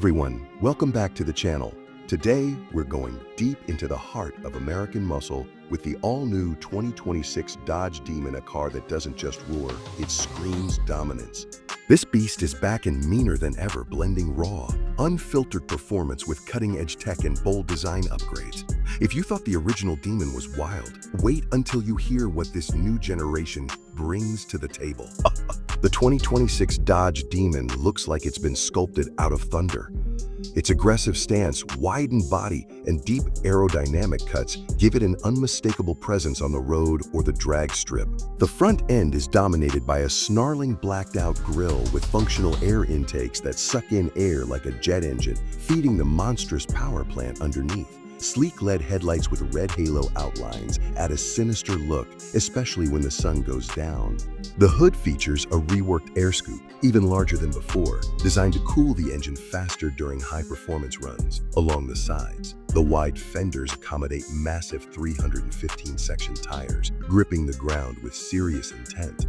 everyone, welcome back to the channel. Today, we're going deep into the heart of American muscle with the all-new 2026 Dodge Demon, a car that doesn't just roar, it screams dominance. This beast is back and meaner than ever, blending raw, unfiltered performance with cutting-edge tech and bold design upgrades. If you thought the original Demon was wild, wait until you hear what this new generation brings to the table. The 2026 Dodge Demon looks like it's been sculpted out of thunder. Its aggressive stance, widened body, and deep aerodynamic cuts give it an unmistakable presence on the road or the drag strip. The front end is dominated by a snarling blacked-out grille with functional air intakes that suck in air like a jet engine, feeding the monstrous power plant underneath. Sleek LED headlights with red halo outlines add a sinister look, especially when the sun goes down. The hood features a reworked air scoop, even larger than before, designed to cool the engine faster during high-performance runs. Along the sides, the wide fenders accommodate massive 315-section tires, gripping the ground with serious intent.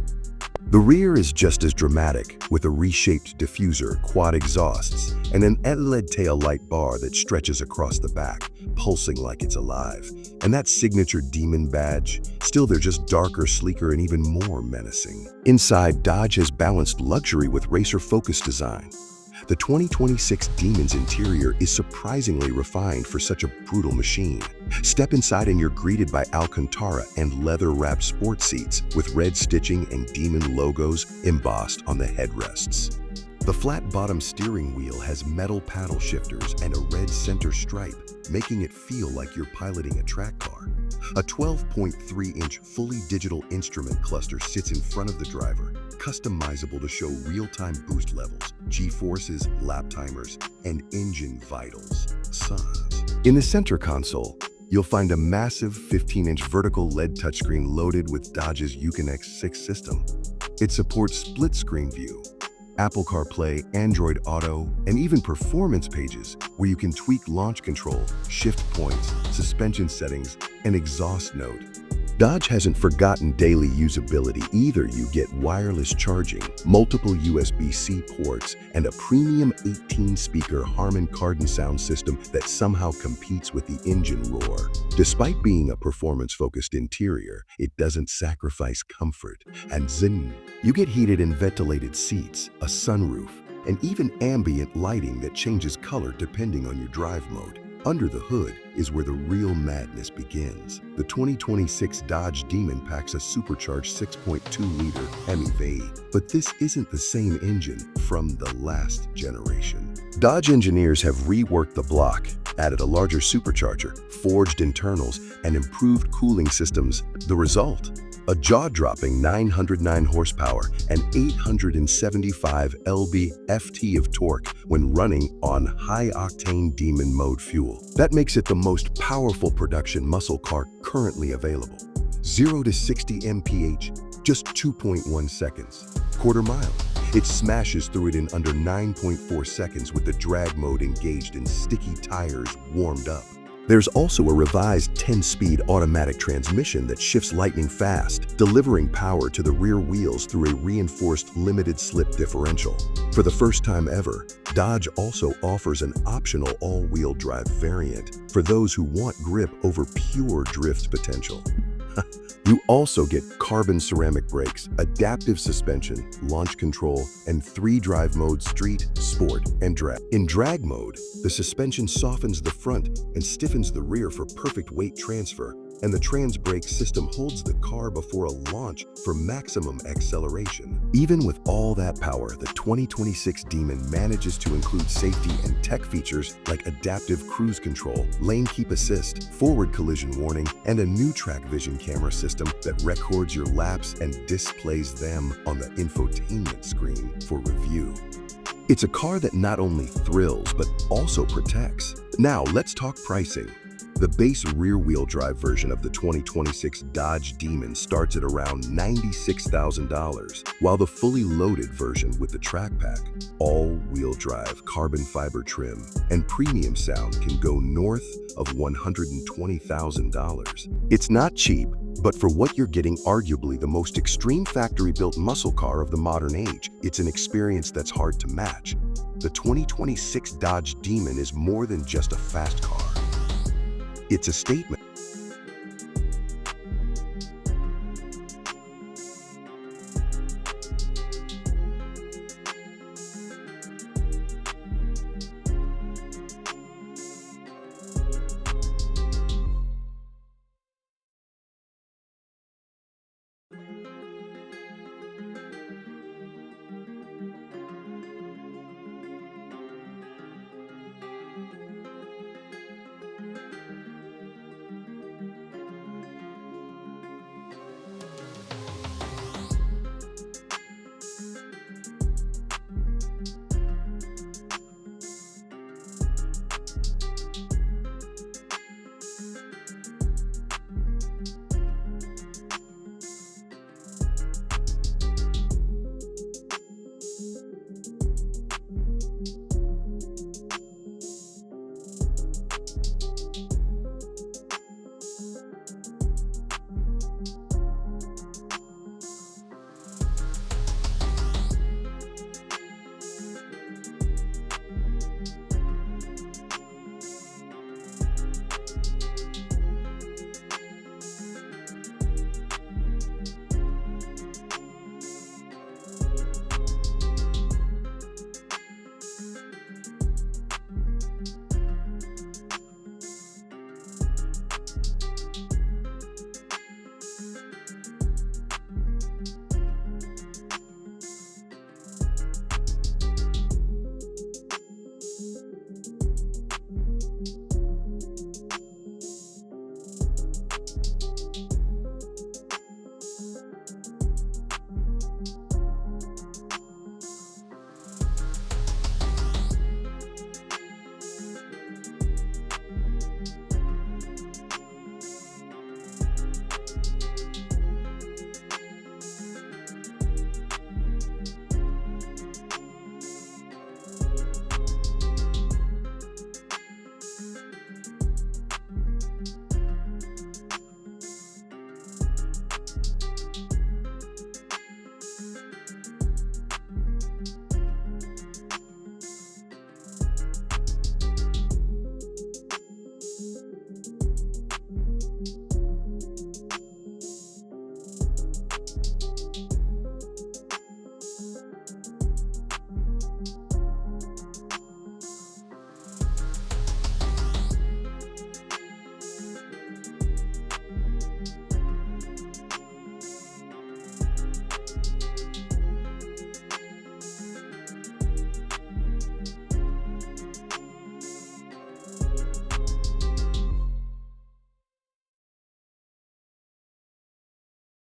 The rear is just as dramatic, with a reshaped diffuser, quad exhausts, and an LED tail light bar that stretches across the back, pulsing like it's alive. And that signature Demon badge? Still, they're just darker, sleeker, and even more menacing. Inside, Dodge has balanced luxury with racer-focused design. The 2026 Demon's interior is surprisingly refined for such a brutal machine. Step inside and you're greeted by Alcantara and leather-wrapped sport seats with red stitching and Demon logos embossed on the headrests. The flat-bottom steering wheel has metal paddle shifters and a red center stripe, making it feel like you're piloting a track car. A 12.3-inch fully digital instrument cluster sits in front of the driver, customizable to show real-time boost levels, G-forces, lap timers, and engine vitals. In the center console, you'll find a massive 15-inch vertical LED touchscreen loaded with Dodge's Uconnect 6 system. It supports split-screen view, Apple CarPlay, Android Auto, and even performance pages where you can tweak launch control, shift points, suspension settings, and exhaust note. Dodge hasn't forgotten daily usability either. You get wireless charging, multiple USB-C ports, and a premium 18-speaker Harman Kardon sound system that somehow competes with the engine roar. Despite being a performance-focused interior, it doesn't sacrifice comfort. And zing, you get heated and ventilated seats, a sunroof, and even ambient lighting that changes color depending on your drive mode. Under the hood is where the real madness begins. The 2026 Dodge Demon packs a supercharged 6.2-liter HEMI V8, but this isn't the same engine from the last generation. Dodge engineers have reworked the block, added a larger supercharger, forged internals, and improved cooling systems. The result? A jaw-dropping 909 horsepower and 875 lb-ft of torque when running on high-octane Demon mode fuel. That makes it the most powerful production muscle car currently available. 0 to 60 mph, just 2.1 seconds. Quarter mile. It smashes through it in under 9.4 seconds with the drag mode engaged and sticky tires warmed up. There's also a revised 10-speed automatic transmission that shifts lightning fast, delivering power to the rear wheels through a reinforced limited-slip differential. For the first time ever, Dodge also offers an optional all-wheel drive variant for those who want grip over pure drift potential. You also get carbon ceramic brakes, adaptive suspension, launch control, and 3 drive modes: street, sport, and drag. In drag mode, the suspension softens the front and stiffens the rear for perfect weight transfer, and the trans brake system holds the car before a launch for maximum acceleration. Even with all that power, the 2026 Demon manages to include safety and tech features like adaptive cruise control, lane keep assist, forward collision warning, and a new track vision camera system that records your laps and displays them on the infotainment screen for review. It's a car that not only thrills, but also protects. Now, let's talk pricing. The base rear-wheel drive version of the 2026 Dodge Demon starts at around $96,000, while the fully loaded version with the track pack, all-wheel drive, carbon fiber trim, and premium sound can go north of $120,000. It's not cheap, but for what you're getting, arguably the most extreme factory-built muscle car of the modern age, it's an experience that's hard to match. the 2026 Dodge Demon is more than just a fast car. It's a statement